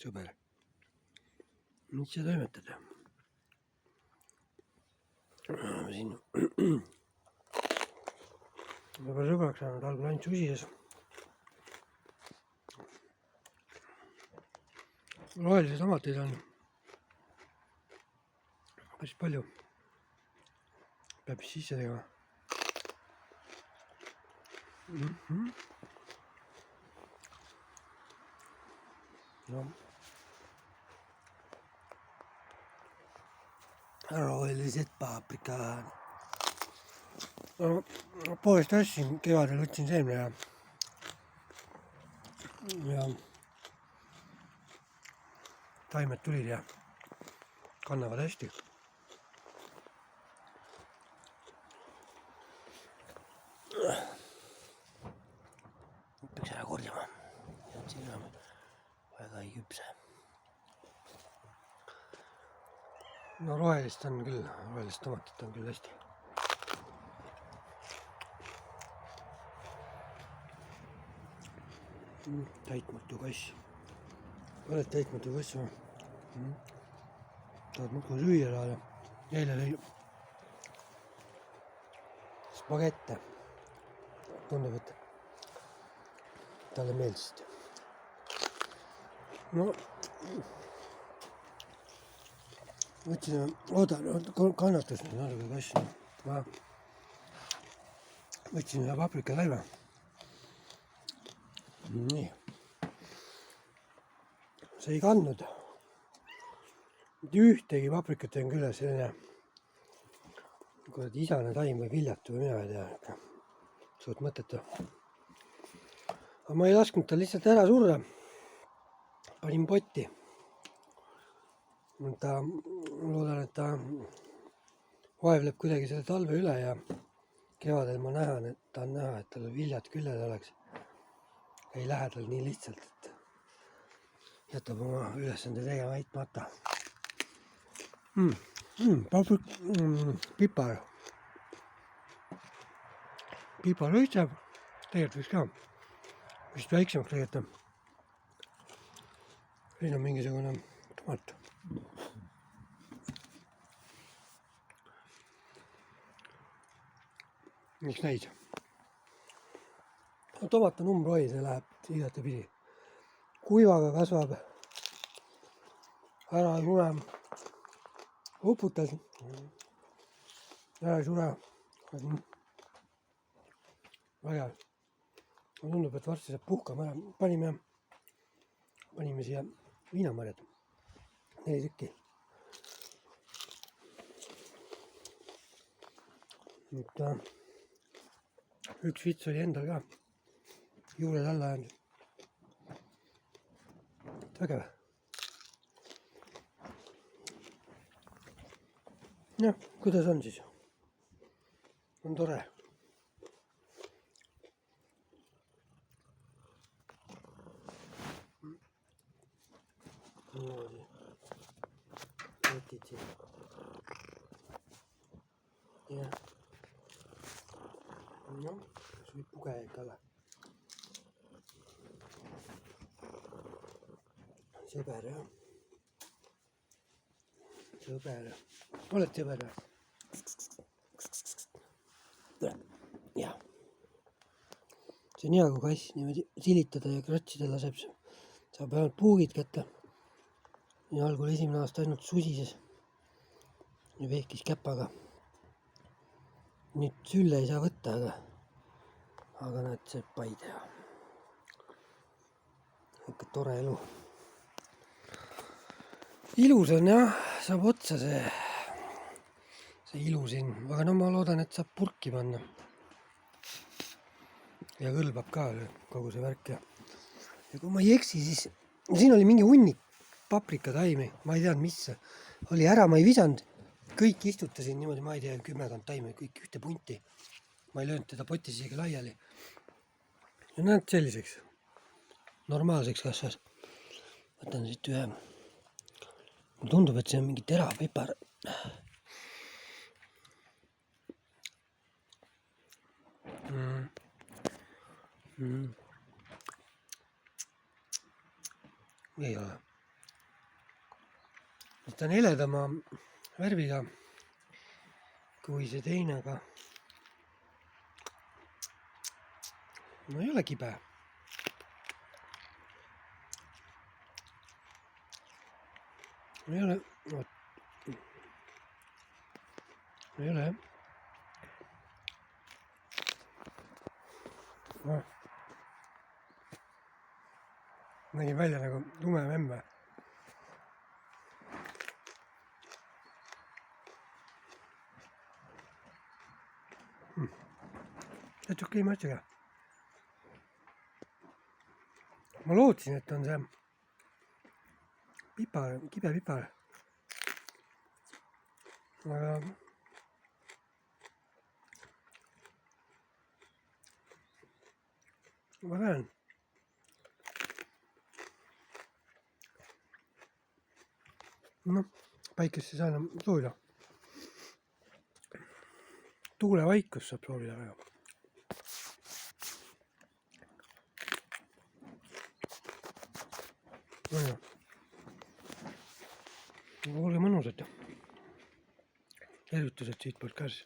sõber. Mis sa toimetad? Siin juba sõbraks saanud, algul ainult susises. Rohelisi tomateid on päris palju. Peab sisse tegema. No. Rohelised paprika. No, poolest ostsin, kevadel võtsin seemne ja taimed tulid ja kannavad hästi. Peaks ära korjama. Siin on väga ei küpse. No rohelist on küll, rohelist tomatit on küll hästi. Täitmatu kass. Oled täitmatu kass või? Tahad muudkui süüa saada. Eile lõi spagette. Tundub, et talle meeldisid. No, võtsin, kannatus nüüd natuke kassi. Ma võtsin ühe paprikataive. Nii. See ei kandnud. Ühtegi paprikat on küll selline isane taim või viljatu või mina ei tea. Suht mõttetu. Aga ma ei lasknud tal lihtsalt ära surra. Panin potti. Loodan, et ta vaevleb kuidagi selle talve üle ja kevadel ma nähan, et ta on näha, et tal viljad küljed oleks. Ei lähe tal nii lihtsalt, et jätab oma ülesande tegema heitmata. Pipar. Pipar õitseb. Tegelikult võiks ka. Vist väiksemaks lõigata. Siin on mingisugune tomat. Miks näis? Tomat on umbroi, see läheb igatepidi. Kuivaga kasvab. Ära ei sure. Uputas. Ära ei sure. Väga. Tundub, et varsti saab puhkama ära. Panime siia viinamarjad. 4 tükki. Nüüd üks vits oli endal ka. Juured alla jäänud. Vägev. Jah, kuidas on siis? On tore. Niimoodi. Võtid siin. Jah. No, kas võib pugejaid alla? Sõber, jah. Sõber. Oled sõber, jah? Jah. See on hea, kui kass niimoodi silitada ja kratsida laseb. Saab ainult puugid kätte. Ja algul esimene aasta ainult susises. Ja vehkis käpaga. Nüüd sülle ei saa võtta, aga näed, see pai teha. Ikka tore elu. Ilus on jah, saab otsa see ilu siin, aga no ma loodan, et saab purki panna. Ja kõlbab ka kogu see värk. Ja kui ma ei eksi, siis siin oli mingi hunnik paprikataimi, ma ei teadnud, mis see oli ära, ma ei visanud. Kõik istutasin niimoodi, ma ei tea, 10 taime, kõik ühte punti. Ma ei löönud teda potis isegi laiali. Ja näed selliseks. Normaalseks kasvas. Võtan siit ühe. Mulle tundub, et see on mingi terapipar. Ei ole. ta on heledama värviga kui see teine, aga no ei ole kibe. Ei ole, ei ole jah. No. Nägin välja nagu tume memme. Täitsa okei matsiga. Ma lootsin, et on see pipar, kibe pipar. Aga ma näen. Noh, päikest ei saa enam soovida. Tuulevaikus saab soovida väga. Olge mõnusad. Tervitused siitpoolt ka siis.